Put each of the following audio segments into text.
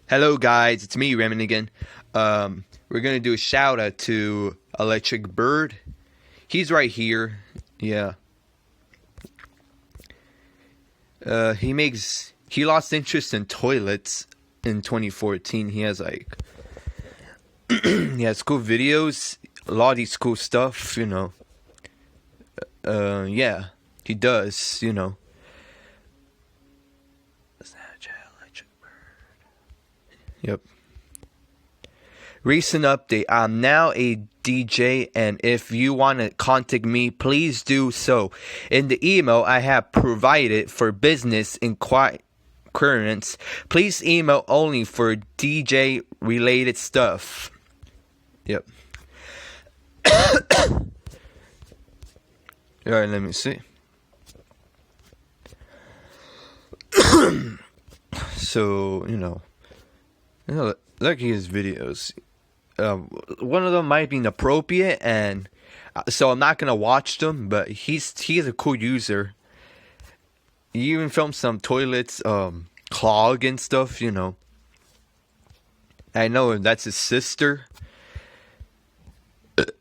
Hello guys, it's me, Raymond again. We're gonna do a shout out to Electric Bird. He's right here. Yeah. He lost interest in toilets in 2014. He has he has cool videos, a lot of these cool stuff, you know. Yeah, he does, you know. Yep. Recent update. I'm now a DJ, and if you want to contact me, please do so. In the email I have provided for business inquiries, please email only for DJ related stuff. Yep. Alright, let me see. So, look at his videos. One of them might be inappropriate, and so I'm not gonna watch them. But he's a cool user. He even filmed some toilets clog and stuff. You know. I know that's his sister.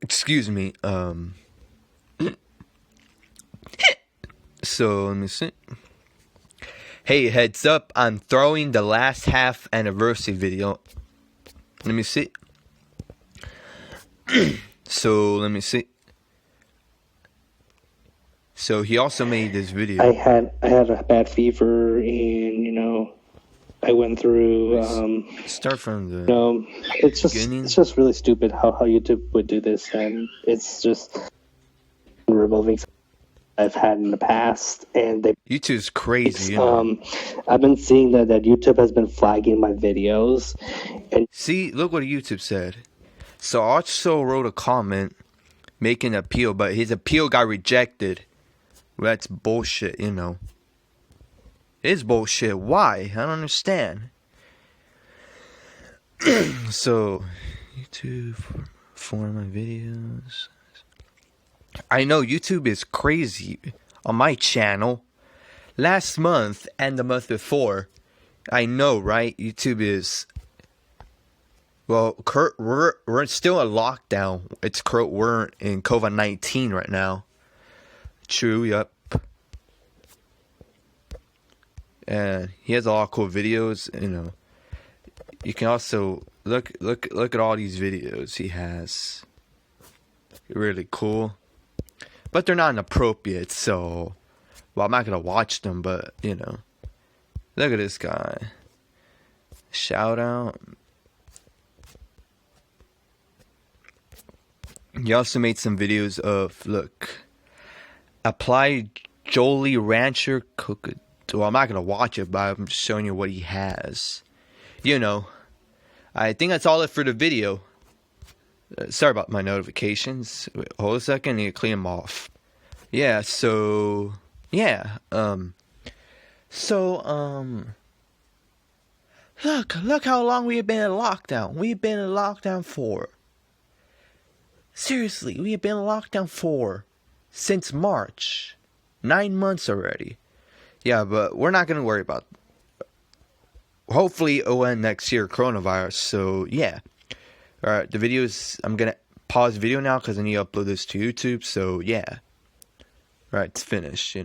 Excuse me. So let me see. Hey, heads up, I'm throwing the last half anniversary video. Let me see. So, let me see. So, he also made this video. I had a bad fever, and, I went through, start from the it's beginning. just really stupid how YouTube would do this, and it's just removing I've had in the past, and YouTube's crazy. I've been seeing that YouTube has been flagging my videos, and see, look what YouTube said. So I also wrote a comment making an appeal, but his appeal got rejected. Well, that's bullshit, you know. It is bullshit. Why? I don't understand. So YouTube for my videos. I know YouTube is crazy on my channel. Last month and the month before, I know, right? YouTube is, well, we're still in lockdown. We're in COVID-19 right now. True, yep. And he has a lot of cool videos. You know, you can also look at all these videos he has. Really cool. But they're not inappropriate, so, well, I'm not going to watch them, but, look at this guy. Shout out. He also made some videos of, look, apply Jolly Rancher Cooked. Well, I'm not going to watch it, but I'm just showing you what he has. I think that's all it for the video. Sorry about my notifications. Wait, hold a second. I need to clean them off. Yeah, so... Yeah, Look how long we have been in lockdown. We've been in lockdown for... Seriously, we have been in lockdown for... Since March. 9 months already. Yeah, but we're not going to worry about... Hopefully it'll end next year, coronavirus, so yeah. Alright, the videos, I'm going to pause the video now because I need to upload this to YouTube, so yeah. Alright, it's finished,